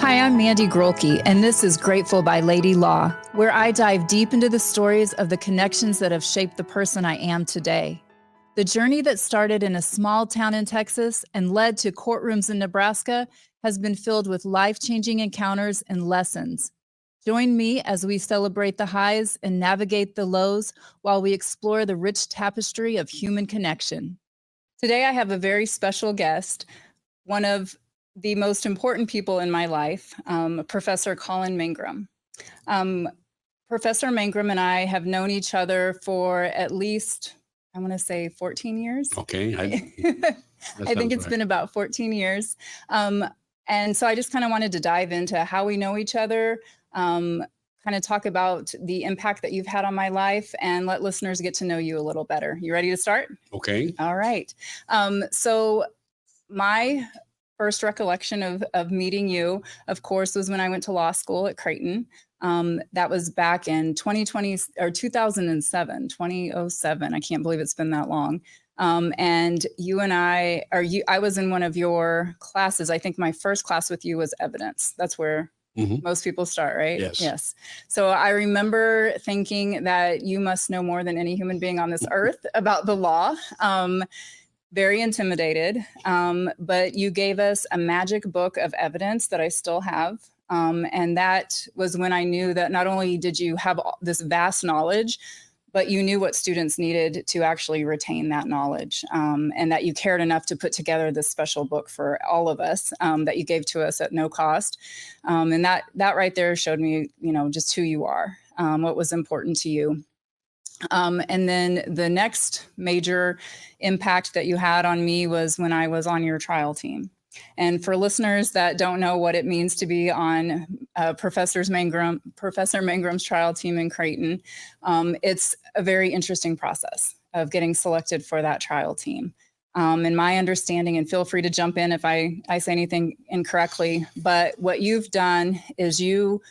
Hi, I'm Mandy Grolke, and this is Grateful by Lady Law, where I dive deep into the stories of the connections that have shaped the person I am today. The journey that started in a small town in Texas and led to courtrooms in Nebraska has been filled with life-changing encounters and lessons. Join me as we celebrate the highs and navigate the lows while we explore the rich tapestry of human connection. Today, I have a very special guest, one of the most important people in my life, Professor Collin Mangrum. Professor Mangrum and I have known each other for at least, I want to say 14 years. Okay. I think it's been about 14 years. And so I just kind of wanted to dive into how we know each other, kind of talk about the impact that you've had on my life, and let listeners get to know you a little better. You ready to start? Okay. All right. So my first recollection of meeting you, of course, was when I went to law school at Creighton. That was back in 2020 or 2007. I can't believe it's been that long. And you and I was in one of your classes. I think my first class with you was evidence. That's where most people start, right? Yes. So I remember thinking that you must know more than any human being on this earth about the law. Very intimidated, but you gave us a magic book of evidence that I still have. And that was when I knew that not only did you have this vast knowledge, but you knew what students needed to actually retain that knowledge, and that you cared enough to put together this special book for all of us that you gave to us at no cost. And that right there showed me, just who you are, what was important to you. And then the next major impact that you had on me was when I was on your trial team. And for listeners that don't know what it means to be on Professor Mangrum's trial team in Creighton, it's a very interesting process of getting selected for that trial team. And my understanding, and feel free to jump in if I say anything incorrectly, but what you've done is you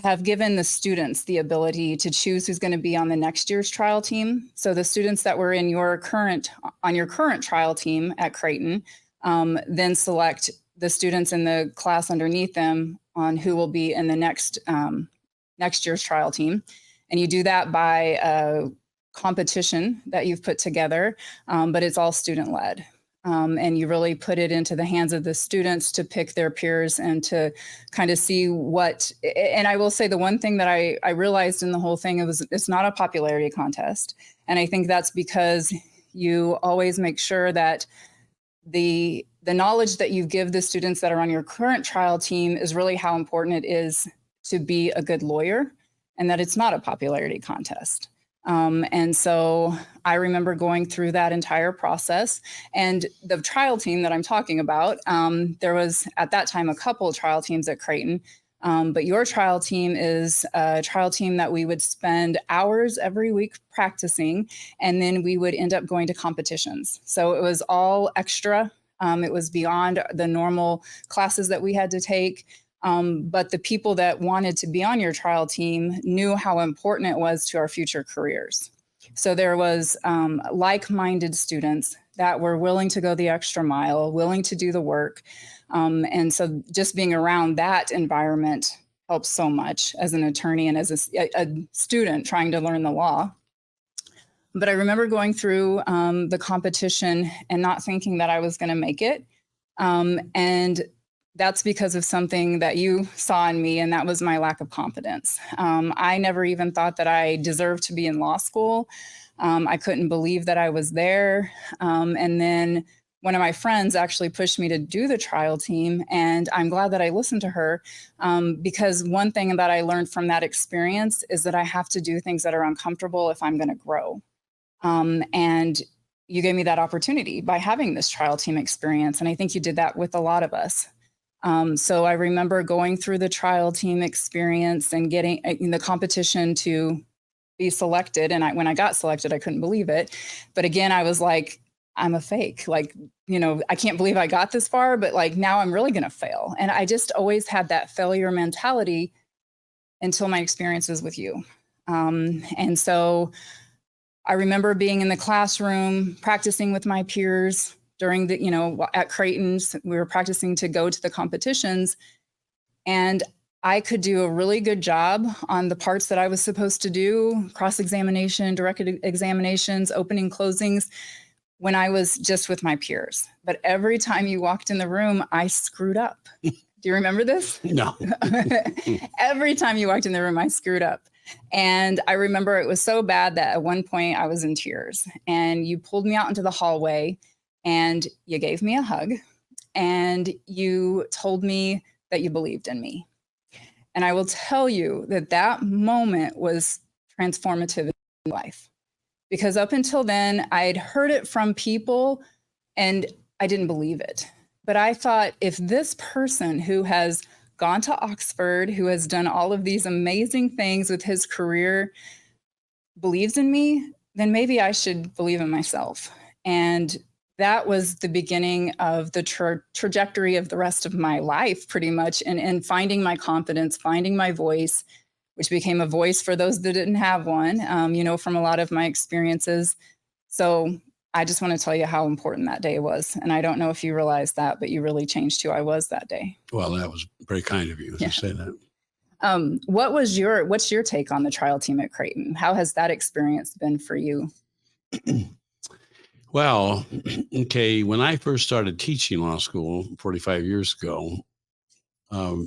have given the students the ability to choose who's going to be on the next year's trial team. So the students that were on your current trial team at Creighton then select the students in the class underneath them on who will be in the next year's trial team. And you do that by a competition that you've put together, but it's all student-led. And you really put it into the hands of the students to pick their peers and to kind of see and I will say the one thing that I realized in the whole thing, it's not a popularity contest. And I think that's because you always make sure that the knowledge that you give the students that are on your current trial team is really how important it is to be a good lawyer, and that it's not a popularity contest. And so I remember going through that entire process, and the trial team that I'm talking about, there was at that time a couple of trial teams at Creighton, but your trial team is a trial team that we would spend hours every week practicing, and then we would end up going to competitions. So it was all extra. It was beyond the normal classes that we had to take. But the people that wanted to be on your trial team knew how important it was to our future careers. So there was like-minded students that were willing to go the extra mile, willing to do the work. And so just being around that environment helps so much as an attorney and as a student trying to learn the law. But I remember going through the competition and not thinking that I was going to make it. And that's because of something that you saw in me, and that was my lack of confidence. I never even thought that I deserved to be in law school. I couldn't believe that I was there. And then one of my friends actually pushed me to do the trial team, and I'm glad that I listened to her, because one thing that I learned from that experience is that I have to do things that are uncomfortable if I'm going to grow. And you gave me that opportunity by having this trial team experience, and I think you did that with a lot of us. So I remember going through the trial team experience and getting in the competition to be selected. And when I got selected, I couldn't believe it. But again, I was like, I'm a fake. Like, I can't believe I got this far, but like now I'm really going to fail. And I just always had that failure mentality until my experiences with you. And so I remember being in the classroom, practicing with my peers, during the, at Creighton's, we were practicing to go to the competitions. And I could do a really good job on the parts that I was supposed to do, cross-examination, direct examinations, opening closings, when I was just with my peers. But every time you walked in the room, I screwed up. Do you remember this? No. Every time you walked in the room, I screwed up. And I remember it was so bad that at one point I was in tears, and you pulled me out into the hallway and you gave me a hug and you told me that you believed in me. And I will tell you that that moment was transformative in life, because up until then, I'd heard it from people and I didn't believe it. But I thought, if this person who has gone to Oxford, who has done all of these amazing things with his career, believes in me, then maybe I should believe in myself. And that was the beginning of the trajectory of the rest of my life, pretty much, and finding my confidence, finding my voice, which became a voice for those that didn't have one, from a lot of my experiences. So I just want to tell you how important that day was. And I don't know if you realize that, but you really changed who I was that day. Well, that was very kind of you to say that. What's your take on the trial team at Creighton? How has that experience been for you? Well, okay, when I first started teaching law school 45 years ago,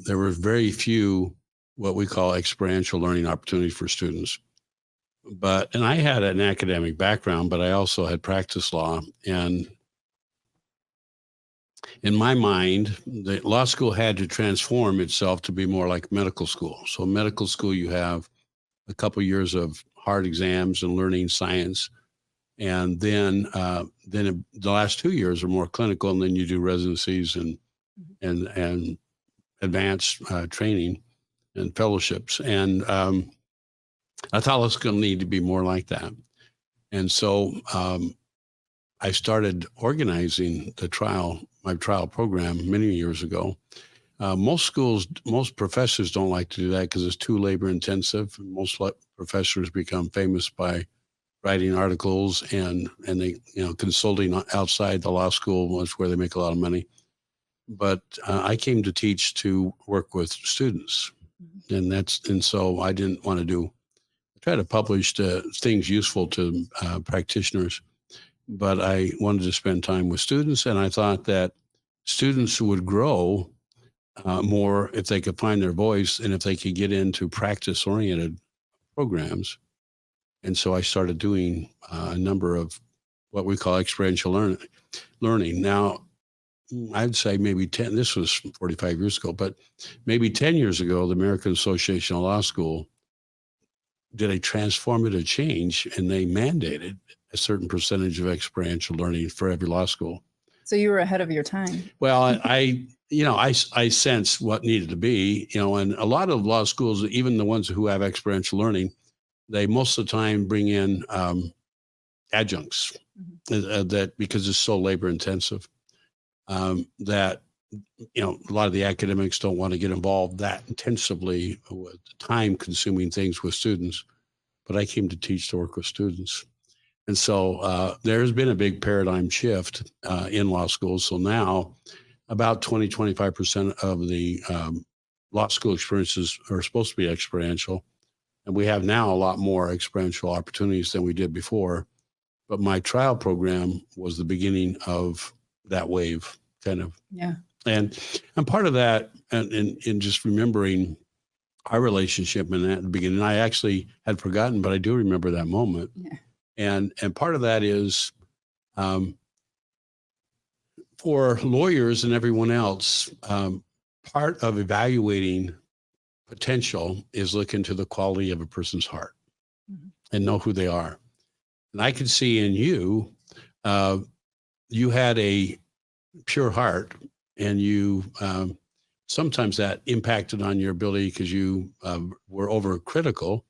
there were very few what we call experiential learning opportunities for students. And I had an academic background, but I also had practice law. And in my mind, the law school had to transform itself to be more like medical school. So medical school, you have a couple years of hard exams and learning science. And then the last 2 years are more clinical, and then you do residencies and advanced training and fellowships. And I thought it was going to need to be more like that. And so I started organizing my trial program many years ago. Most professors don't like to do that because it's too labor intensive. Most professors become famous by writing articles and they, consulting outside the law school, that's where they make a lot of money. But I came to teach to work with students. And so I didn't want to try to publish things useful to practitioners, but I wanted to spend time with students. And I thought that students would grow more if they could find their voice and if they could get into practice-oriented programs. And so I started doing a number of what we call experiential learning. Now, I'd say maybe this was 45 years ago, but maybe 10 years ago, the American Association of Law School did a transformative change, and they mandated a certain percentage of experiential learning for every law school. So you were ahead of your time. Well, I sense what needed to be, and a lot of law schools, even the ones who have experiential learning, they most of the time bring in adjuncts that because it's so labor intensive that a lot of the academics don't want to get involved that intensively with time consuming things with students. But I came to teach to work with students. And so there's been a big paradigm shift in law schools. So now about 25% of the law school experiences are supposed to be experiential. And we have now a lot more experiential opportunities than we did before. But my trial program was the beginning of that wave, kind of. Yeah. And part of that, and in just remembering our relationship in that at the beginning, I actually had forgotten, but I do remember that moment. Yeah. And part of that is for lawyers and everyone else, part of evaluating potential is look into the quality of a person's heart and know who they are. And I could see in you, you had a pure heart, and you sometimes that impacted on your ability because you were overcritical,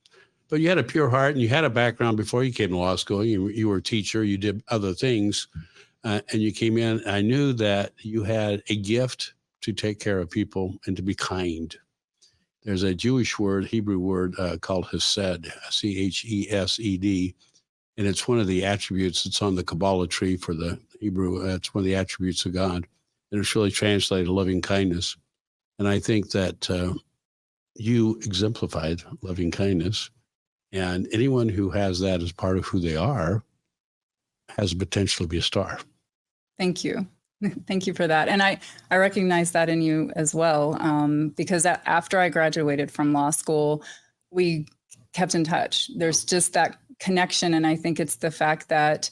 but you had a pure heart and you had a background before you came to law school. You were a teacher, you did other things, and you came in. I knew that you had a gift to take care of people and to be kind. There's a Jewish word, Hebrew word called Chesed, Chesed, and it's one of the attributes that's on the Kabbalah tree for the Hebrew. It's one of the attributes of God, and it's really translated loving kindness. And I think that you exemplified loving kindness, and anyone who has that as part of who they are has the potential to be a star. Thank you. Thank you for that. And I recognize that in you as well, because after I graduated from law school, we kept in touch. There's just that connection. And I think it's the fact that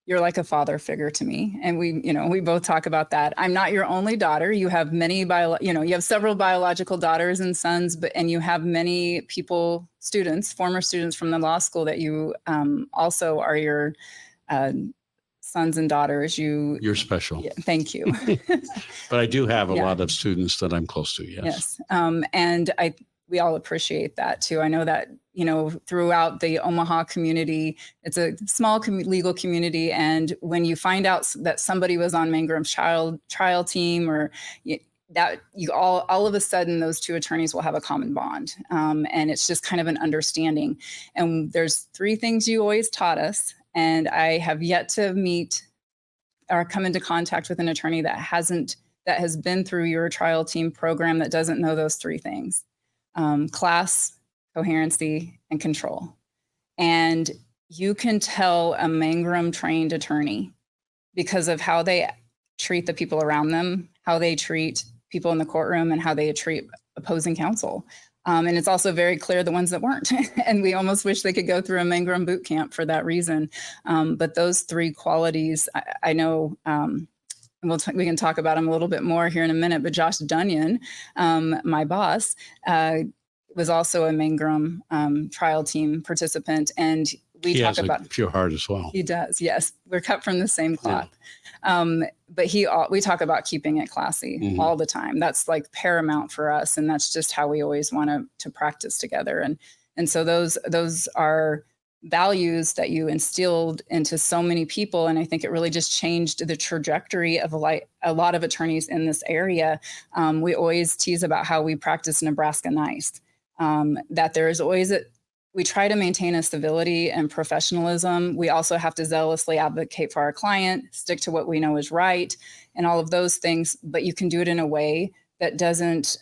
you're like a father figure to me. And we both talk about that. I'm not your only daughter. You have many, you have several biological daughters and sons, and you have many former students from the law school that you also are your sons and daughters. You're special. Yeah, thank you. But I do have a lot of students that I'm close to. Yes. And we all appreciate that too. I know that, throughout the Omaha community, it's a small legal community. And when you find out that somebody was on Mangrum's trial team, or that you all of a sudden, those two attorneys will have a common bond. And it's just kind of an understanding. And there's 3 things you always taught us. And I have yet to meet or come into contact with an attorney that has been through your trial team program that doesn't know those 3 things: class, coherency, and control. And you can tell a Mangrum trained attorney because of how they treat the people around them, how they treat people in the courtroom, and how they treat opposing counsel. And it's also very clear the ones that weren't. And we almost wish they could go through a Mangrum boot camp for that reason. But those 3 qualities, I know, we can talk about them a little bit more here in a minute, but Josh Dunyan, my boss, was also a Mangrum trial team participant. And we talk about pure heart as well. He does. Yes. We're cut from the same cloth. Yeah. But we talk about keeping it classy all the time. That's like paramount for us. And that's just how we always want to practice together. And so those are values that you instilled into so many people. And I think it really just changed the trajectory of a lot of attorneys in this area. We always tease about how we practice Nebraska nice, that there is always we try to maintain a civility and professionalism. We also have to zealously advocate for our client, stick to what we know is right, and all of those things. But you can do it in a way that doesn't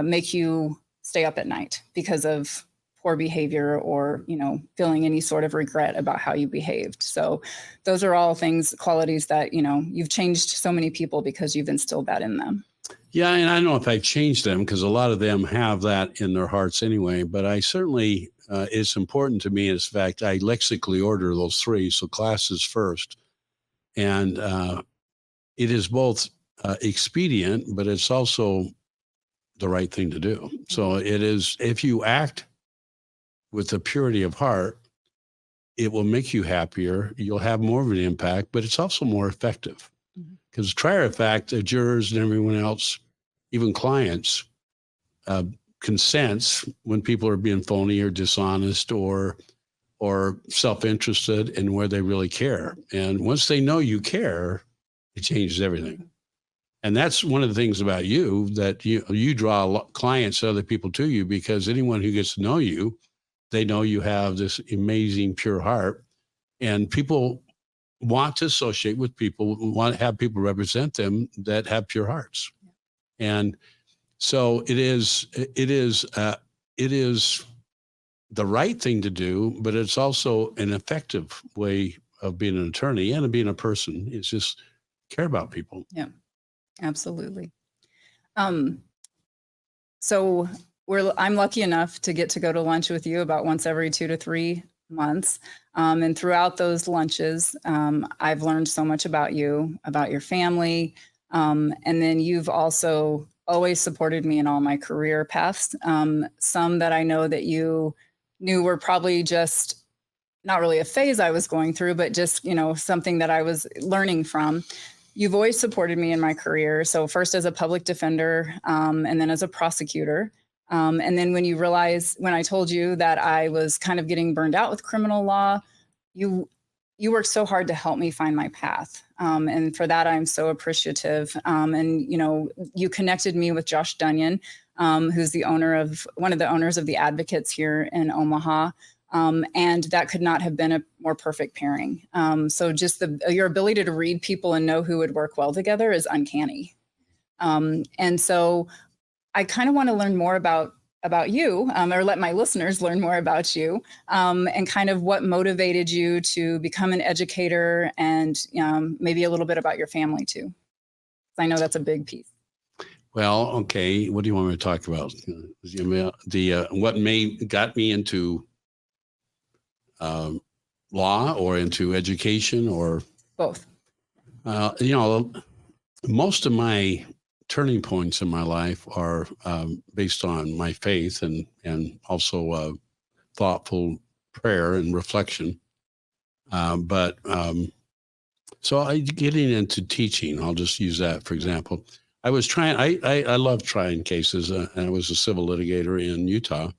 make you stay up at night because of poor behavior or, feeling any sort of regret about how you behaved. So those are all qualities that, you've changed so many people because you've instilled that in them. Yeah, and I don't know if I've changed them because a lot of them have that in their hearts anyway, but I certainly, it's important to me is the fact I lexically order those 3. So class is first. And it is both expedient, but it's also the right thing to do. So it is, if you act with the purity of heart, it will make you happier. You'll have more of an impact, but it's also more effective. Because prior to fact, the jurors and everyone else, even clients, can sense when people are being phony or dishonest or self-interested in where they really care. And once they know you care, it changes everything. And that's one of the things about you, that you draw clients, other people to you, because anyone who gets to know you, they know you have this amazing pure heart, and people want to associate with people, want to have people represent them that have pure hearts. And so it is the right thing to do, but it's also an effective way of being an attorney and of being a person. It's just care about people. Yeah, absolutely. So I'm lucky enough to get to go to lunch with you about once every 2 to 3 months. And throughout those lunches, I've learned so much about you, about your family. And then you've also always supported me in all my career paths. Some that I know that you knew were probably just not really a phase I was going through, but just, something that I was learning from. You've always supported me in my career. So first as a public defender, and then as a prosecutor. And then when I told you that I was kind of getting burned out with criminal law, you worked so hard to help me find my path. And for that, I'm so appreciative. And, you connected me with Josh Dunyan, who's one of the owners of the Advocates here in Omaha. And that could not have been a more perfect pairing. So just your ability to read people and know who would work well together is uncanny. And so I kind of want to learn more about you, or let my listeners learn more about you, and kind of what motivated you to become an educator, and maybe a little bit about your family too. I know that's a big piece. Well, okay. What do you want me to talk about? What got me into law, or into education, or both? Most of my turning points in my life are based on my faith and also thoughtful prayer and reflection. So getting into teaching, I'll just use that for example. I love trying cases, and I was a civil litigator in Utah.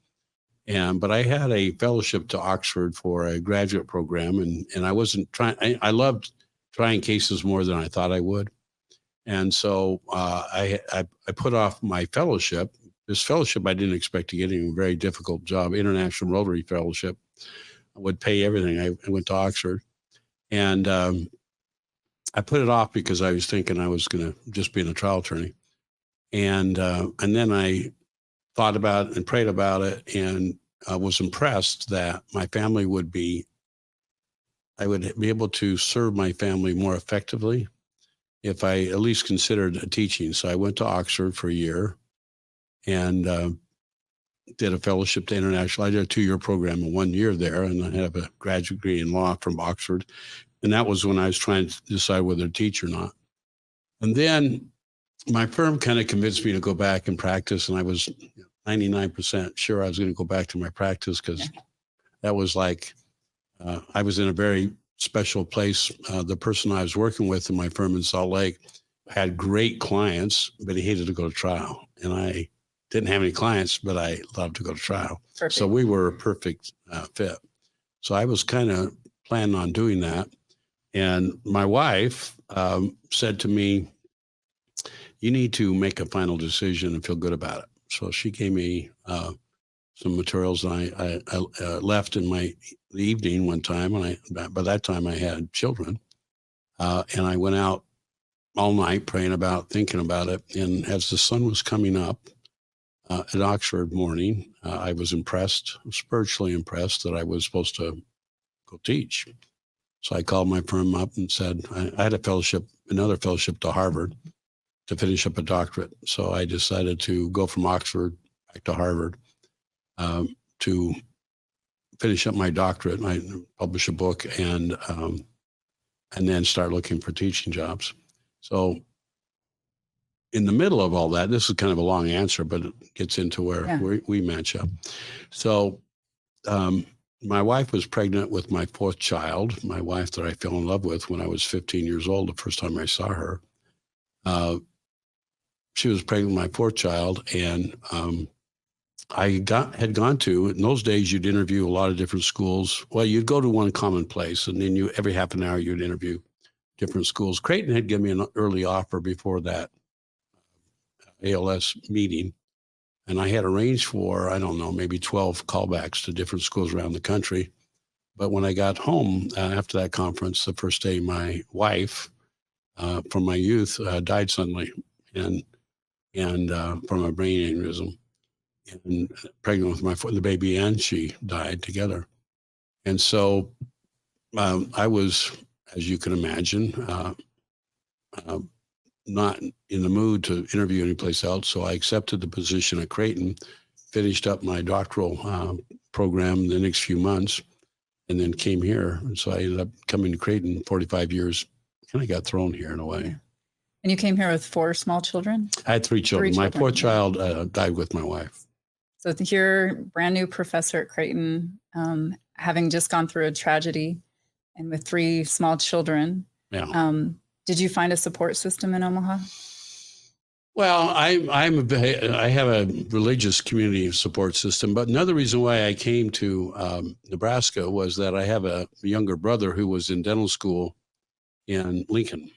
But I had a fellowship to Oxford for a graduate program, and I wasn't trying. I loved trying cases more than I thought I would. And so I put off my fellowship. This fellowship I didn't expect to get, a very difficult job, International Rotary Fellowship. I would pay everything. I went to Oxford, and I put it off because I was thinking I was going to just be a trial attorney. And then I thought about it and prayed about it, and I was impressed that I would be able to serve my family more effectively if I at least considered teaching. So I went to Oxford for a year and did a fellowship to international. I did a 2-year program in 1 year there, and I have a graduate degree in law from Oxford. And that was when I was trying to decide whether to teach or not. And then my firm kind of convinced me to go back and practice, and I was 99% sure I was going to go back to my practice, because that was like, I was in a very special place. The person I was working with in my firm in Salt Lake had great clients, but he hated to go to trial. And I didn't have any clients, but I loved to go to trial. Perfect. So we were a perfect fit. So I was kind of planning on doing that. And my wife said to me, you need to make a final decision and feel good about it. So she gave me some materials, and I left in the evening one time, and by that time I had children, and I went out all night thinking about it. And as the sun was coming up at Oxford morning, I was spiritually impressed that I was supposed to go teach. So I called my firm up and said, I had another fellowship to Harvard to finish up a doctorate. So I decided to go from Oxford back to Harvard to finish up my doctorate. I publish a book, and then start looking for teaching jobs. So in the middle of all that, this is kind of a long answer, but it gets into where we match up. So my wife was pregnant with my 4th child, my wife that I fell in love with when I was 15 years old, the first time I saw her. She was pregnant with my 4th child, and I had gone to, in those days, you'd interview a lot of different schools. Well, you'd go to one common place, and then every half an hour, you'd interview different schools. Creighton had given me an early offer before that ALS meeting, and I had arranged for, I don't know, maybe 12 callbacks to different schools around the country. But when I got home after that conference, the first day, my wife from my youth died suddenly, and from a brain aneurysm. And pregnant with the baby, and she died together. And so I was, as you can imagine, not in the mood to interview anyplace else. So I accepted the position at Creighton, finished up my doctoral program in the next few months, and then came here. And so I ended up coming to Creighton 45 years, kind of got thrown here in a way. Yeah. And you came here with 4 small children? I had 3 children. My 4th child died with my wife. So you're brand new professor at Creighton, having just gone through a tragedy, and with 3 small children. Yeah. Did you find a support system in Omaha? Well, I have a religious community support system, but another reason why I came to Nebraska was that I have a younger brother who was in dental school in Lincoln.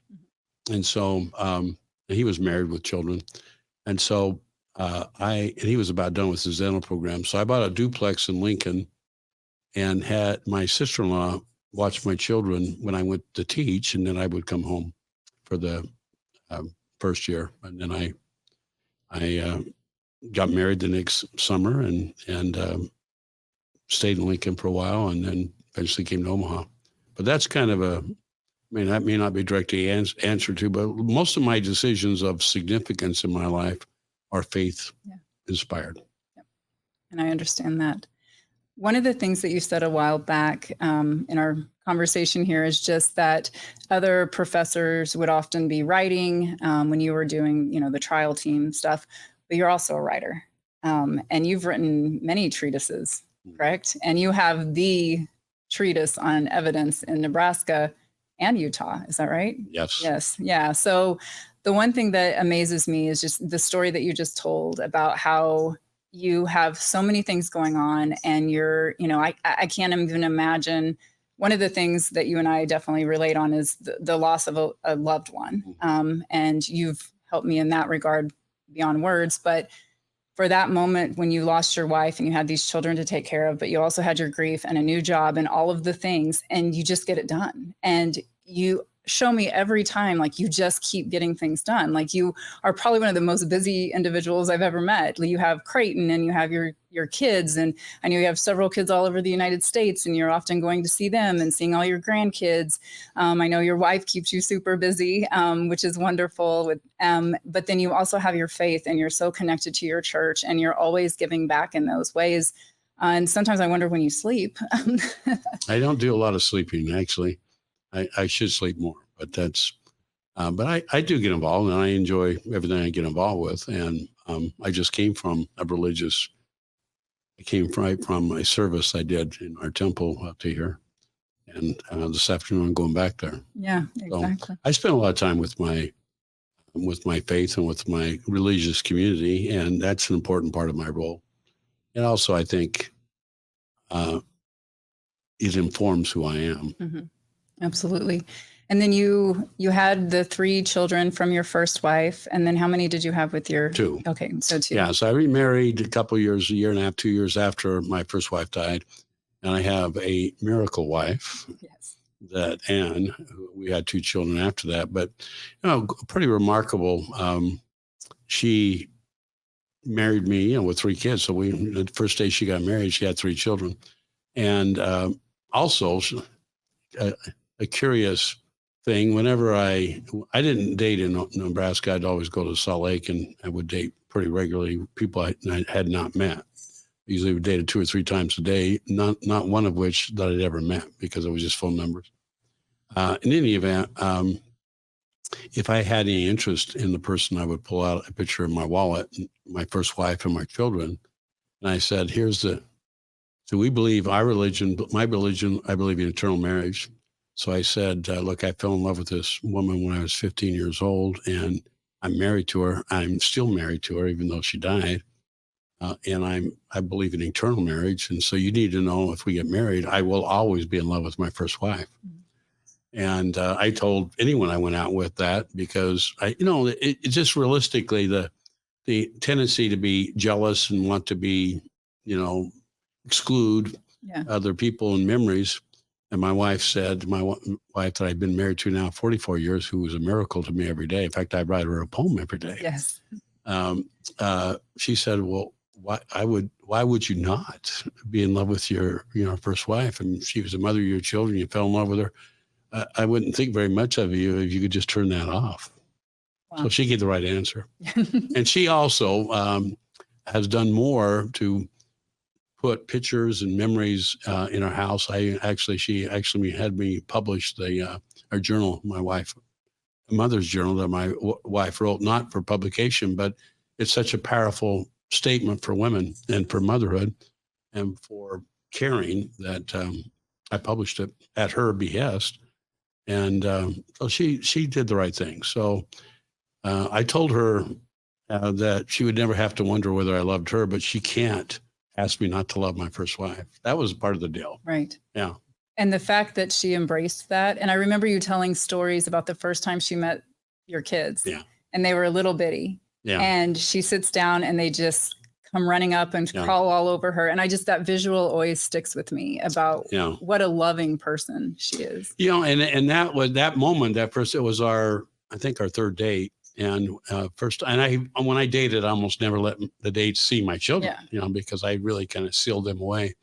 And so he was married with children. And so he was about done with his dental program. So I bought a duplex in Lincoln and had my sister-in-law watch my children when I went to teach, and then I would come home for the first year. And then I I got married the next summer and stayed in Lincoln for a while, and then eventually came to Omaha. But that's kind of that may not be directly answered to, but most of my decisions of significance in my life are faith inspired. Yep. And I understand that. One of the things that you said a while back in our conversation here is just that other professors would often be writing when you were doing, the trial team stuff, but you're also a writer. And you've written many treatises, correct? And you have the treatise on evidence in Nebraska and Utah. Is that right? Yes. Yes. Yeah. So the one thing that amazes me is just the story that you just told about how you have so many things going on, and you're, I can't even imagine. One of the things that you and I definitely relate on is the loss of a loved one. And you've helped me in that regard beyond words. But for that moment when you lost your wife and you had these children to take care of, but you also had your grief and a new job and all of the things, and you just get it done. And you show me every time, like, you just keep getting things done. Like, you are probably one of the most busy individuals I've ever met. You have Creighton and you have your kids, and I know you have several kids all over the United States, and you're often going to see them and seeing all your grandkids. I know your wife keeps you super busy, which is wonderful. But then you also have your faith, and you're so connected to your church, and you're always giving back in those ways. And sometimes I wonder when you sleep. I don't do a lot of sleeping, actually. I should sleep more, but but I do get involved, and I enjoy everything I get involved with. And I just came from right from my service I did in our temple up to here. And this afternoon I'm going back there. Yeah, exactly. So I spend a lot of time with my faith and with my religious community, and that's an important part of my role. And also, I think it informs who I am. Mm-hmm. Absolutely. And then you had the 3 children from your first wife. And then how many did you have with your 2? Okay, so 2. Yeah, so I remarried a year and a half, 2 years after my first wife died. And I have a miracle wife, that Anne. We had 2 children after that, but pretty remarkable. She married me, with 3 kids. So the first day she got married, she had 3 children. And also a curious thing, whenever I didn't date in Nebraska, I'd always go to Salt Lake, and I would date pretty regularly people I had not met. Usually we dated 2 or 3 times a day, not one of which that I'd ever met, because it was just phone numbers. In any event, if I had any interest in the person, I would pull out a picture of my wallet, my first wife and my children. And I said, so we believe my religion, I believe in eternal marriage. So I said, look, I fell in love with this woman when I was 15 years old, and I'm married to her. I'm still married to her, even though she died. And I believe in eternal marriage. And so you need to know, if we get married, I will always be in love with my first wife. Mm-hmm. And I told anyone I went out with that, because it just realistically, the tendency to be jealous and want to be, exclude other people and memories. And my wife said, my wife that I've been married to now 44 years, who was a miracle to me every day. In fact, I write her a poem every day. Yes. She said, well, why would you not be in love with your first wife? And she was the mother of your children. You fell in love with her. I wouldn't think very much of you if you could just turn that off. Wow. So she gave the right answer. And she also has done more to put pictures and memories in our house. She actually had me publish our journal, my mother's journal that my wife wrote, not for publication, but it's such a powerful statement for women and for motherhood and for caring that I published it at her behest. And so she did the right thing. So I told her that she would never have to wonder whether I loved her, but she can't ask me not to love my first wife. That was part of the deal. Right. Yeah. And the fact that she embraced that. And I remember you telling stories about the first time she met your kids. Yeah. And they were a little bitty. Yeah. And she sits down and they just come running up and crawl all over her. And that visual always sticks with me about what a loving person she is. And that was that moment, it was our 3rd date. And when I dated, I almost never let the dates see my children, because I really kind of sealed them away.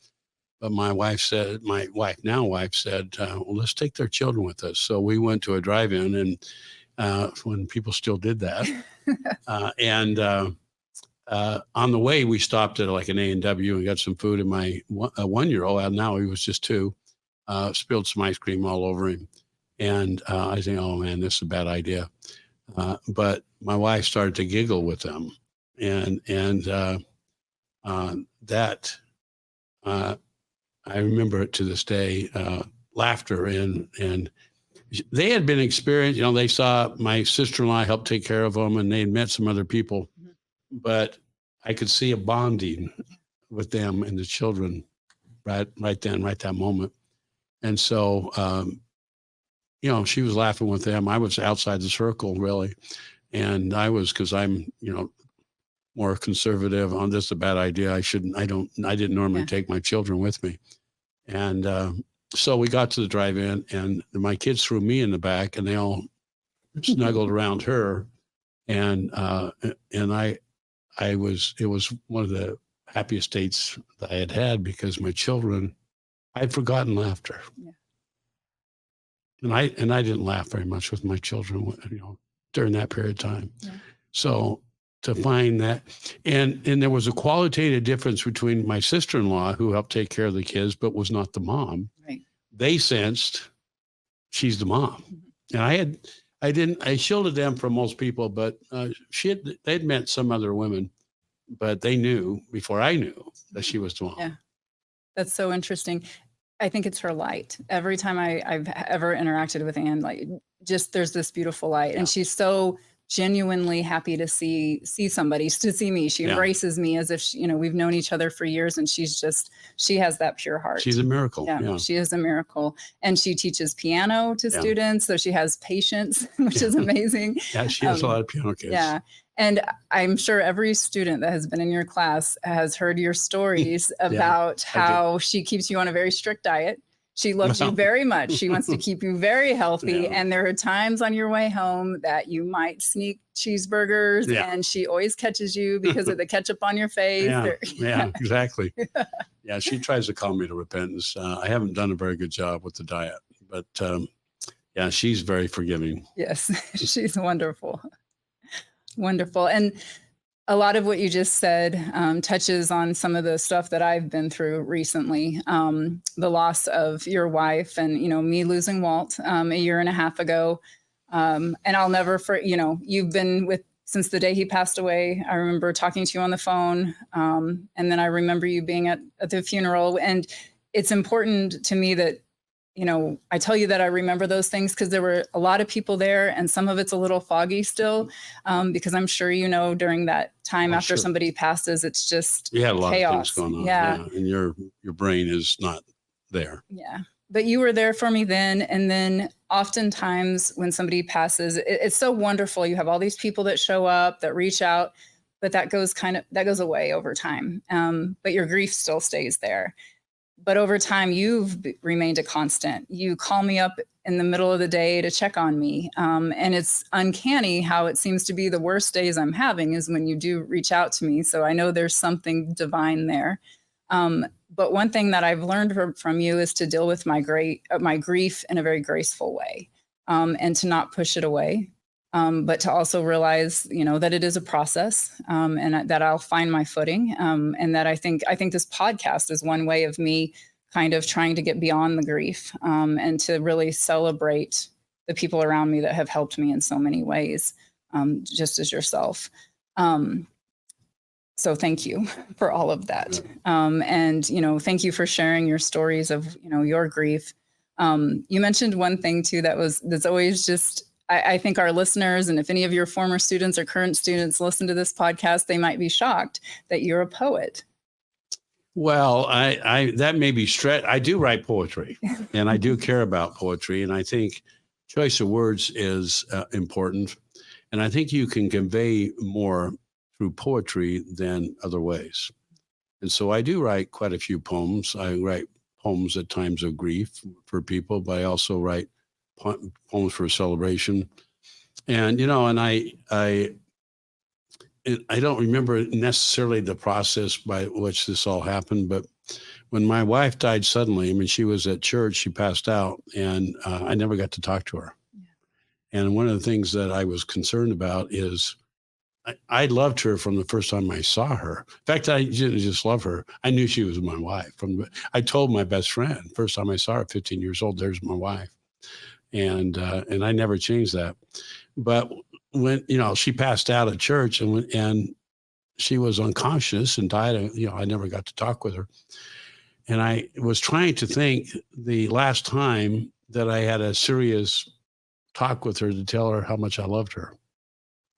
But my wife said, now wife said, well, let's take their children with us. So we went to a drive-in, and when people still did that. On the way, we stopped at like an A&W and got some food. And my 1-year-old, now he was just 2, spilled some ice cream all over him. And I think, oh man, this is a bad idea. But my wife started to giggle with them. I remember it to this day, laughter. And they had been experienced, they saw my sister-in-law help take care of them, and they had met some other people. But I could see a bonding with them and the children right that moment. And so, she was laughing with them. I was outside the circle, really. And because I'm, more conservative on this, a bad idea. I didn't normally take my children with me. And so we got to the drive-in, and my kids threw me in the back, and they all snuggled around her. And it was one of the happiest dates that I had had, because my children, I'd forgotten laughter. Yeah. And I didn't laugh very much with my children, during that period of time. Yeah. So to find that, and there was a qualitative difference between my sister-in-law, who helped take care of the kids, but was not the mom. Right. They sensed she's the mom. Mm-hmm. And I shielded them from most people, but they'd met some other women, but they knew before I knew that she was the mom. Yeah. That's so interesting. I think it's her light. Every time I've ever interacted with Anne, there's this beautiful light. Yeah. And she's so genuinely happy to see somebody, to see me. She embraces me as if we've known each other for years, and she has that pure heart. She's a miracle. Yeah, she is a miracle. And she teaches piano to students, so she has patience, which is amazing. Yeah, she has a lot of piano kids. Yeah. And I'm sure every student that has been in your class has heard your stories about how she keeps you on a very strict diet. She loves you very much. She wants to keep you very healthy. Yeah. And there are times on your way home that you might sneak cheeseburgers, and she always catches you because of the ketchup on your face. Yeah, exactly. Yeah, she tries to call me to repentance. I haven't done a very good job with the diet, but she's very forgiving. Yes, she's wonderful. Wonderful. And a lot of what you just said touches on some of the stuff that I've been through recently. The loss of your wife, and, me losing Walt a year and a half ago. And I'll never, you've been since the day he passed away. I remember talking to you on the phone. And then I remember you being at the funeral. And it's important to me that, I tell you that I remember those things because there were a lot of people there, and some of it's a little foggy still, because I'm sure during that time after somebody passes, it's just you had a lot chaos. Of things going on. Yeah. And your brain is not there. Yeah. But you were there for me then. And then oftentimes when somebody passes, it's so wonderful. You have all these people that show up, that reach out, but that goes away over time. But your grief still stays there. But over time, you've remained a constant. You call me up in the middle of the day to check on me. And it's uncanny how it seems to be the worst days I'm having is when you do reach out to me. So I know there's something divine there. But one thing that I've learned from you is to deal with my grief in a very graceful way, and to not push it away. But to also realize, that it is a process, and that I'll find my footing, and that I think this podcast is one way of me kind of trying to get beyond the grief, and to really celebrate the people around me that have helped me in so many ways, just as yourself. So thank you for all of that. And, thank you for sharing your stories of, your grief. You mentioned one thing too, that's always just, I think our listeners, and if any of your former students or current students listen to this podcast, they might be shocked that you're a poet. Well, I that may be stretch. I do write poetry, and I do care about poetry, and I think choice of words is important, and I think you can convey more through poetry than other ways. And so I do write quite a few poems. I write poems at times of grief for people, but I also write poems for celebration. And, you know, and I don't remember necessarily the process by which this all happened, but when my wife died suddenly, I mean, she was at church, she passed out, and I never got to talk to her. Yeah. And one of the things that I was concerned about is I loved her from the first time I saw her. In fact, I didn't just love her. I knew she was my wife. I told my best friend, first time I saw her, 15 years old, there's my wife. And I never changed that. But when, you know, she passed out at church and she was unconscious and died, you know, I never got to talk with her. And I was trying to think the last time that I had a serious talk with her to tell her how much I loved her.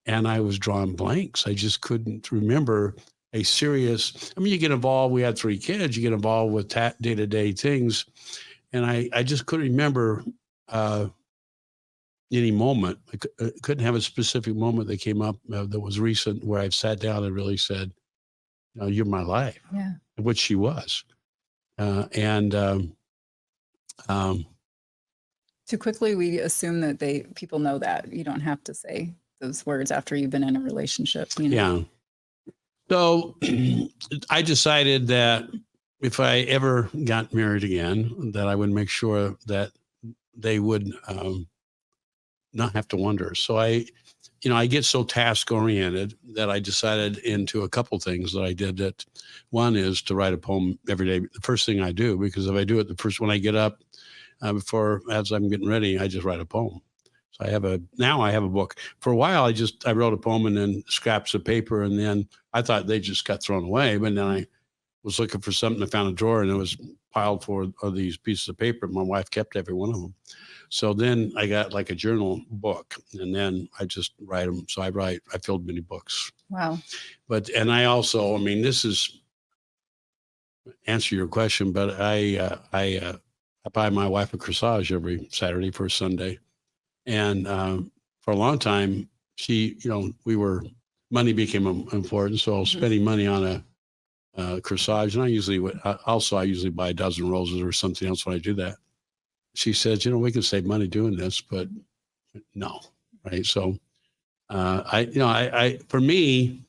And I was drawing blanks. I just couldn't remember a serious, I mean, you get involved, we had 3 kids, you get involved with day-to-day things. And I just couldn't remember any moment. I couldn't have a specific moment that came up that was recent where I've sat down and really said, you know, you're my life, Yeah. which she was. Too quickly, we assume that people know that. You don't have to say those words after you've been in a relationship. You know? Yeah. So I decided that if I ever got married again, that I would make sure that they would not have to wonder. So I get so task oriented that I decided into a couple things that I did. That one is to write a poem every day. The first thing I do, because if I do it when I get up, as I'm getting ready, I just write a poem. So now I have a book. For a while, I wrote a poem and then scraps of paper, and then I thought they just got thrown away. But then I was looking for something, I found a drawer, and it was piled full of these pieces of paper. My wife kept every one of them. So then I got like a journal book, and then I just write them. So I filled many books. Wow. And I also, I mean, this is answer your question, but I buy my wife a corsage every Saturday for Sunday. And for a long time, she, you know, money became important. So I was spending money on a corsage. And I usually buy a dozen roses or something else when I do that. She says, you know, we can save money doing this, but no. Right. So for me,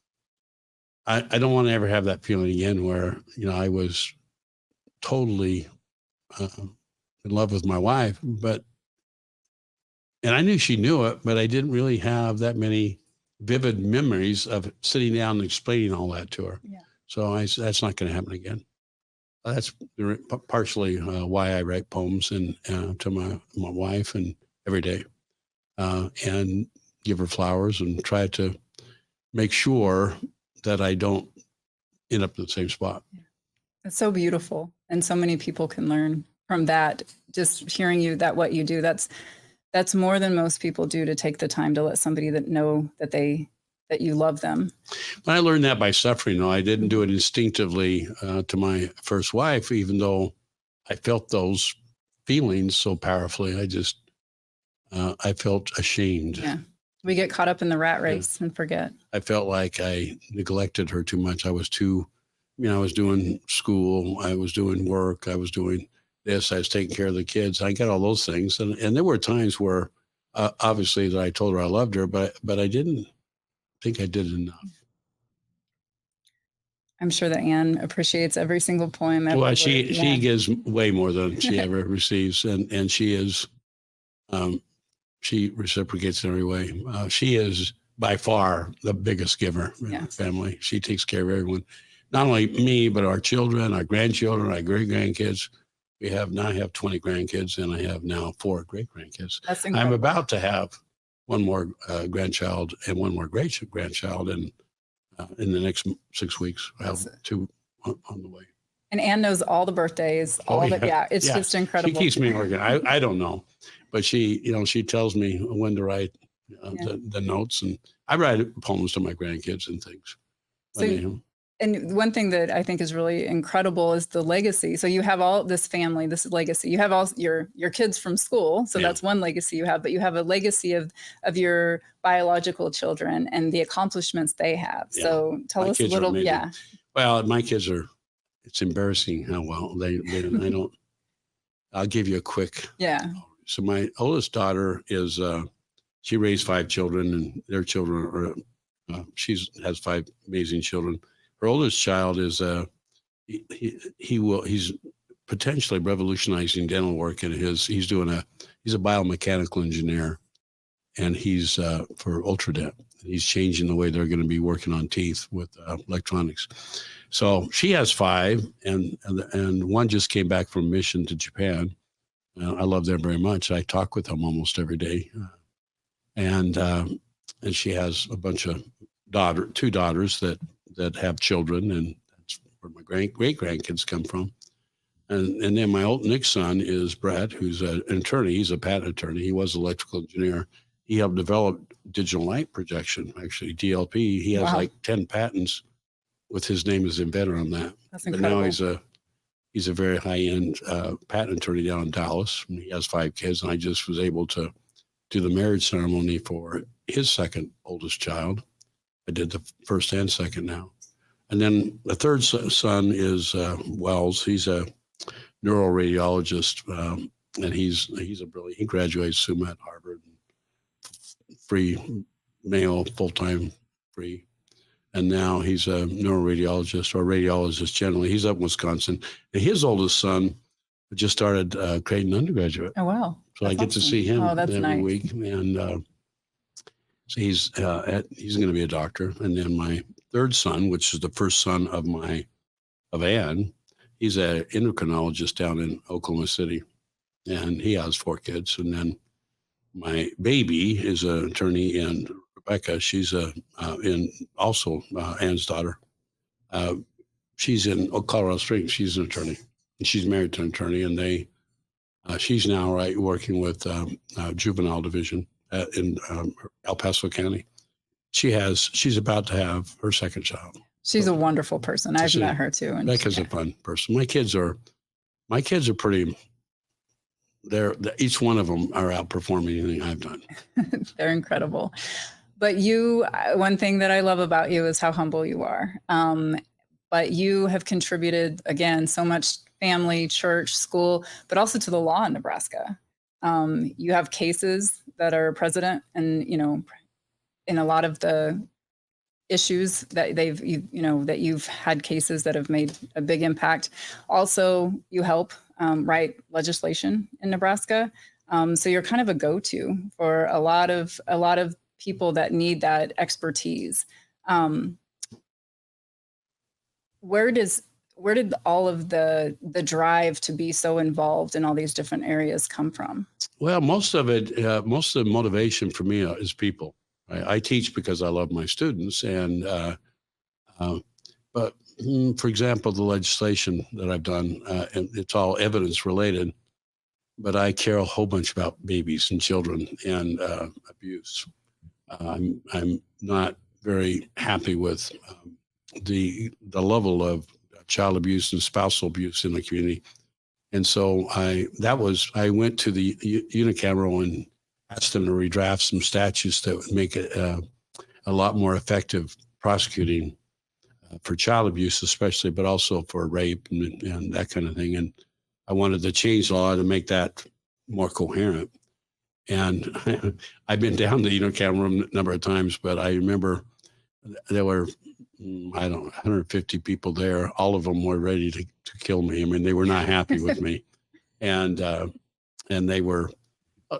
I don't want to ever have that feeling again where, you know, I was totally in love with my wife, and I knew she knew it, but I didn't really have that many vivid memories of sitting down and explaining all that to her. Yeah. So that's not going to happen again. That's partially why I write poems to my wife and every day, and give her flowers and try to make sure that I don't end up in the same spot. It's so beautiful, and so many people can learn from that. Just hearing what you do, that's more than most people do, to take the time to let somebody know that you love them. I learned that by suffering, though. I didn't do it instinctively to my first wife, even though I felt those feelings so powerfully. I felt ashamed. Yeah. We get caught up in the rat race and forget. I felt like I neglected her too much. I was doing school, I was doing work, I was doing this, I was taking care of the kids. I got all those things. And there were times where obviously that I told her I loved her, but I didn't think I did enough. I'm sure that Anne appreciates every single poem. Well, she gives way more than she ever receives. And she is, she reciprocates in every way. She is by far the biggest giver in our family. She takes care of everyone, not only me, but our children, our grandchildren, our great-grandkids. I have 20 grandkids, and I have now 4 great-grandkids. That's incredible. I'm about to have one more grandchild and one more great-grandchild in the next 6 weeks. I have 2 on the way. And Anne knows all the birthdays, it's just incredible. She keeps me organized. I don't know, but she tells me when to write the notes, and I write poems to my grandkids and things. And one thing that I think is really incredible is the legacy. So you have all this family, this legacy. You have all your kids from school. So that's one legacy you have, but you have a legacy of your biological children and the accomplishments they have. Yeah. So tell us a little. Yeah. Well, my kids it's embarrassing how well they I'll give you a quick. Yeah. So my oldest daughter is, she raised 5 children, and their children are, has 5 amazing children. Her oldest child is, he's potentially revolutionizing dental work, and he's a biomechanical engineer, and he's for Ultradent. He's changing the way they're going to be working on teeth with electronics. So she has 5, and one just came back from mission to Japan. I love them very much. I talk with them almost every day, and she has a bunch of 2 daughters that have children, and that's where my great grandkids come from. And then my next son is Brett, who's an attorney. He's a patent attorney. He was an electrical engineer. He helped develop digital light projection, actually DLP. He has like 10 patents with his name as inventor on that. That's incredible. But now he's a very high-end patent attorney down in Dallas. And he has 5 kids, and I just was able to do the marriage ceremony for his second oldest child. I did the first and second now. And then the third son is Wells. He's a neuroradiologist, and he graduated SUMA at Harvard, free male, full-time free. And now he's a neuroradiologist, or radiologist generally. He's up in Wisconsin. And his oldest son just started Creighton undergraduate. Oh, wow. So I get to see him every nice. week. And so he's going to be a doctor. And then my third son, which is the first son of Ann, he's an endocrinologist down in Oklahoma City. And he has 4 kids. And then my baby is an attorney, and Rebecca, she's also Ann's daughter. She's in Colorado Springs. She's an attorney, and she's married to an attorney, and she's now working with juvenile division in El Paso County. She's about to have her second child. She's a wonderful person. I've met her too. And Becca's a fun person. My kids are pretty. Each one of them are outperforming anything I've done. They're incredible. But one thing that I love about you is how humble you are. But you have contributed, again, so much family, church, school, but also to the law in Nebraska. You have cases that are precedent, and, in a lot of the issues that that you've had cases that have made a big impact. Also, you help write legislation in Nebraska. So you're kind of a go-to for a lot of people that need that expertise. Where did all of the drive to be so involved in all these different areas come from? Well, most of the motivation for me is people. I teach because I love my students, but for example, the legislation that I've done, and it's all evidence related, but I care a whole bunch about babies and children and abuse. I'm not very happy with the level of child abuse and spousal abuse in the community, and so I went to the unicameral and asked them to redraft some statutes that would make it a lot more effective prosecuting for child abuse, especially, but also for rape and that kind of thing. And I wanted to change the law to make that more coherent. And I've been down the unicameral a number of times, but I remember there were, 150 people there. All of them were ready to kill me. I mean, they were not happy with me. And they were,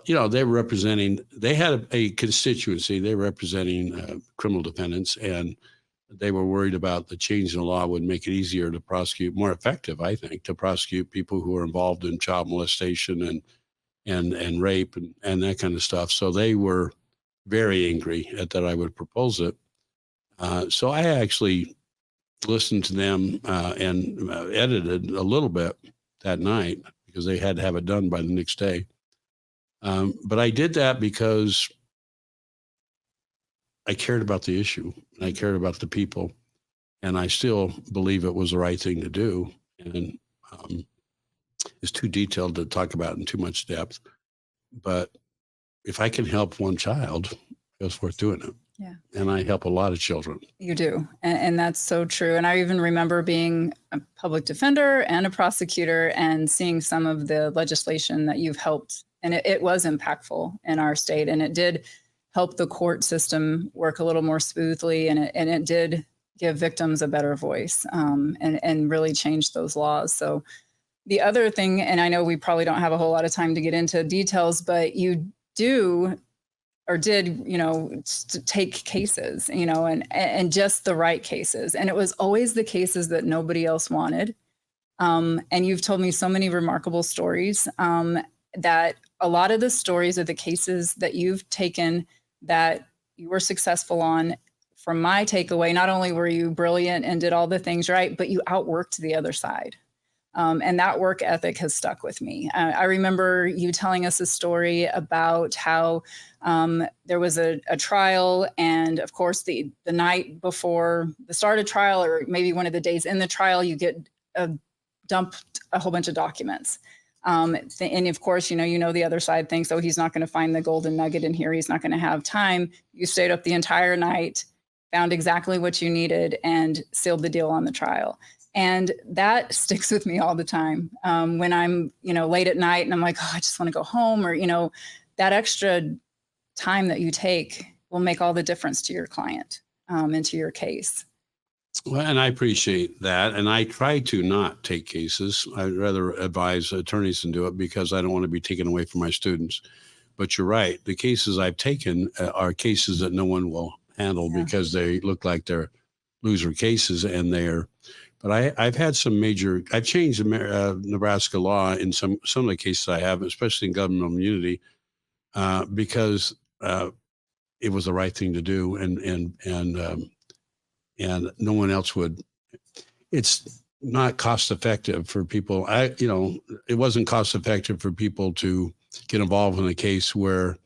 they were representing, they had a constituency, they were representing criminal defendants, and they were worried about the change in the law would make it easier to prosecute, more effective, I think, to prosecute people who are involved in child molestation and rape and that kind of stuff. So they were very angry at that I would propose it. So I actually listened to them and edited a little bit that night because they had to have it done by the next day. But I did that because I cared about the issue and I cared about the people, and I still believe it was the right thing to do. And it's too detailed to talk about in too much depth, but if I can help one child, it's worth doing it. Yeah. And I help a lot of children. You do. And that's so true. And I even remember being a public defender and a prosecutor and seeing some of the legislation that you've helped. And it was impactful in our state. And it did help the court system work a little more smoothly, and it did give victims a better voice, and really change those laws. So the other thing, and I know we probably don't have a whole lot of time to get into details, but you do or did, take cases, and just the right cases. And it was always the cases that nobody else wanted. And you've told me so many remarkable stories, that a lot of the stories are the cases that you've taken that you were successful on. From my takeaway, not only were you brilliant and did all the things right, but you outworked the other side. And that work ethic has stuck with me. I remember you telling us a story about how there was a trial, and of course, the night before the start of trial, or maybe one of the days in the trial, you get dumped a whole bunch of documents. And of course, the other side thinks, oh, he's not going to find the golden nugget in here. He's not going to have time. You stayed up the entire night, found exactly what you needed, and sealed the deal on the trial. And that sticks with me all the time. When I'm, late at night and I'm like, oh, I just want to go home, or, that extra time that you take will make all the difference to your client, and to your case. Well, and I appreciate that. And I try to not take cases. I'd rather advise attorneys to do it because I don't want to be taken away from my students. But you're right. The cases I've taken are cases that no one will handle because they look like they're loser cases, and but I've had some I've changed Nebraska law in some of the cases I have, especially in governmental immunity, because it was the right thing to do, and no one else would. It's not cost effective for people. It wasn't cost effective for people to get involved in a case where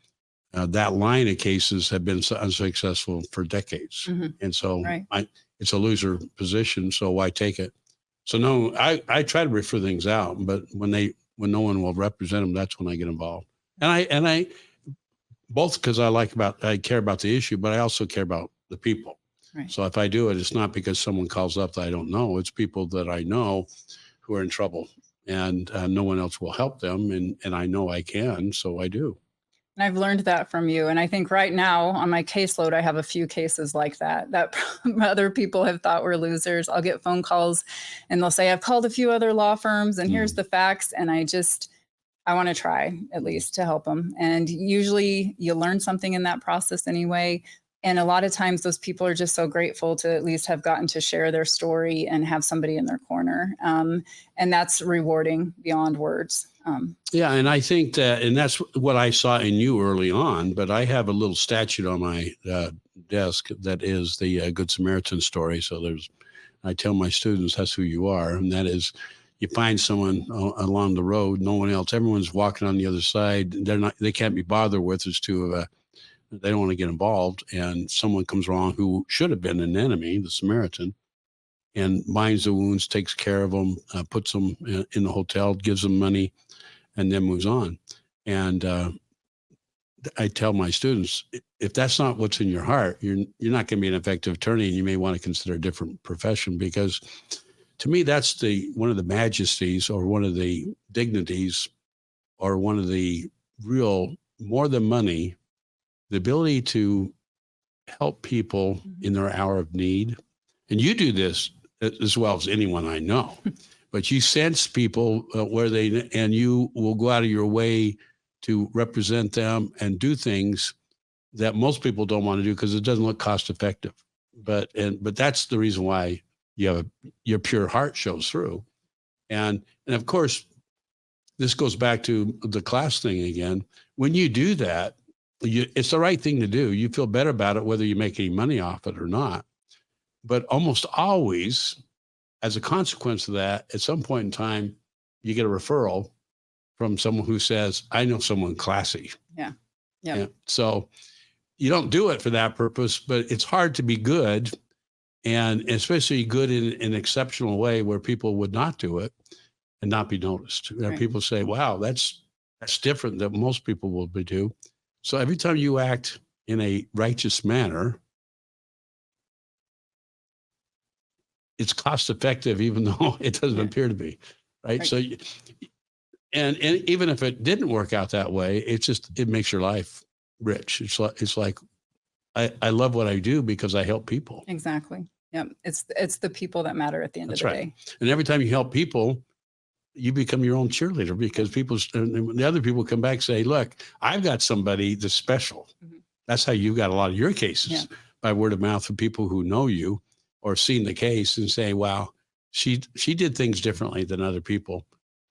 that line of cases have been unsuccessful for decades. Mm-hmm. And so it's a loser position. So why take it? So no, I try to refer things out, but when no one will represent them, that's when I get involved. And I both because I care about the issue, but I also care about the people. Right. So if I do it, it's not because someone calls up that I don't know. It's people that I know who are in trouble, and no one else will help them. And I know I can, so I do. And I've learned that from you. And I think right now on my caseload, I have a few cases like that other people have thought were losers. I'll get phone calls and they'll say, I've called a few other law firms and here's the facts. And I want to try at least to help them. And usually you learn something in that process anyway. And a lot of times those people are just so grateful to at least have gotten to share their story and have somebody in their corner. And that's rewarding beyond words. Yeah. And I think and that's what I saw in you early on, but I have a little statute on my desk that is the Good Samaritan story. So I tell my students that's who you are. And that is, you find someone along the road, no one else, everyone's walking on the other side. They can't be bothered with. There's two of they don't want to get involved, and someone comes along who should have been an enemy, the Samaritan, and binds the wounds, takes care of them, puts them in the hotel, gives them money, and then moves on. And I tell my students, if that's not what's in your heart, you're not going to be an effective attorney, and you may want to consider a different profession, because to me, that's one of the majesties, or one of the dignities, or one of the real, more than money, the ability to help people in their hour of need. And you do this as well as anyone I know, but you sense people and you will go out of your way to represent them and do things that most people don't want to do because it doesn't look cost effective. But that's the reason why your pure heart shows through. And of course, this goes back to the class thing again. When you do that, it's the right thing to do. You feel better about it, whether you make any money off it or not. But almost always, as a consequence of that, at some point in time, you get a referral from someone who says, I know someone classy. Yeah. So you don't do it for that purpose, but it's hard to be good, and especially good in an exceptional way where people would not do it and not be noticed. Right. People say, wow, that's different than most people will do. So every time you act in a righteous manner, it's cost effective, even though it doesn't appear to be, right? So, and even if it didn't work out that way, it makes your life rich. It's like I love what I do because I help people. Exactly. Yep. It's the people that matter at the end of the day. And every time you help people, you become your own cheerleader because the other people come back and say, look, I've got somebody that's special. Mm-hmm. That's how you got a lot of your cases, by word of mouth from people who know you or seen the case and say, wow, she did things differently than other people.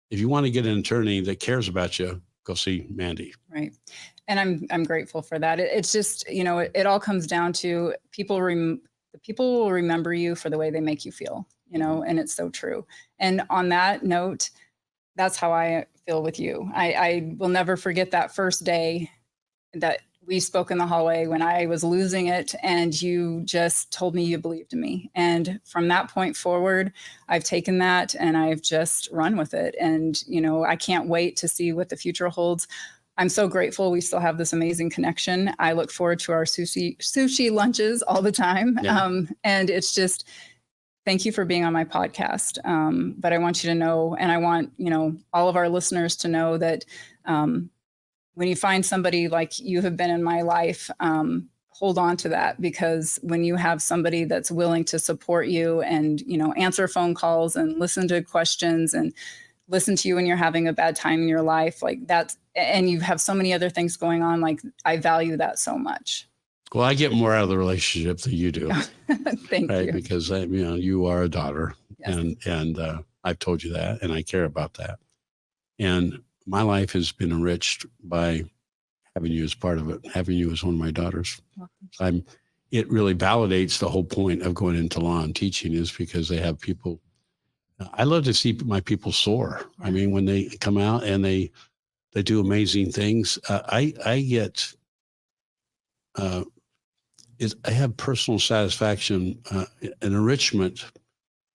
If you want to get an attorney that cares about you, go see Mandy. Right. And I'm grateful for that. It's just, it all comes down to people will remember you for the way they make you feel, and it's so true. And on that note, that's how I feel with you. I will never forget that first day that we spoke in the hallway when I was losing it, and you just told me you believed in me. And from that point forward, I've taken that and I've just run with it. And, I can't wait to see what the future holds. I'm so grateful we still have this amazing connection. I look forward to our sushi lunches all the time. Yeah. And it's just, thank you for being on my podcast. But I want you to know, and I want, all of our listeners to know that when you find somebody like you have been in my life, hold on to that, because when you have somebody that's willing to support you and, answer phone calls and listen to questions and listen to you when you're having a bad time in your life, like that's, and you have so many other things going on, like I value that so much. Well, I get more out of the relationship than you do. Thank you. Because you are a daughter, yes. and I've told you that, and I care about that. And my life has been enriched by having you as part of it, having you as one of my daughters. It really validates the whole point of going into law and teaching, is because they have people. I love to see my people soar. Yeah. I mean, when they come out and they do amazing things, I have personal satisfaction, an enrichment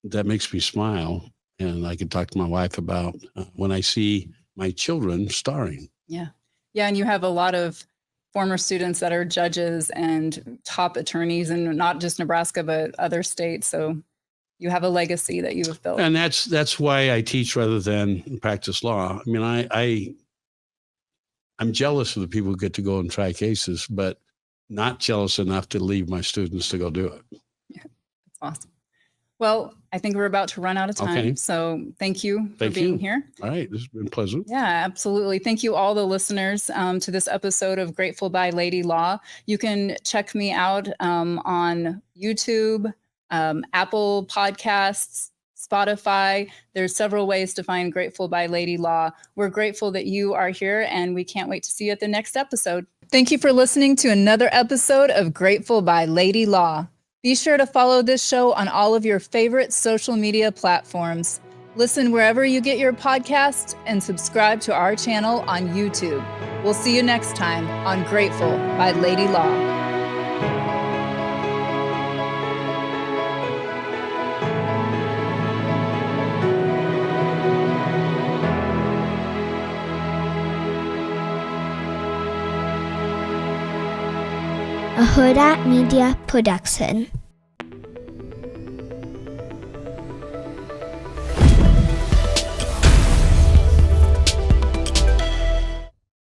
that makes me smile. And I can talk to my wife about when I see my children starring. Yeah. Yeah. And you have a lot of former students that are judges and top attorneys, and not just Nebraska, but other states. So you have a legacy that you have built. And that's why I teach rather than practice law. I mean, I'm jealous of the people who get to go and try cases, but not jealous enough to leave my students to go do it. Yeah, that's awesome. Well, I think we're about to run out of time. Okay. So thank you for being here. All right. This has been pleasant. Yeah, absolutely. Thank you, all the listeners, to this episode of Grateful by Lady Law. You can check me out on YouTube, Apple Podcasts, Spotify. There's several ways to find Grateful by Lady Law. We're grateful that you are here, and we can't wait to see you at the next episode. Thank you for listening to another episode of Grateful by Lady Law. Be sure to follow this show on all of your favorite social media platforms. Listen wherever you get your podcasts, and subscribe to our channel on YouTube. We'll see you next time on Grateful by Lady Law. A Huda Media Production.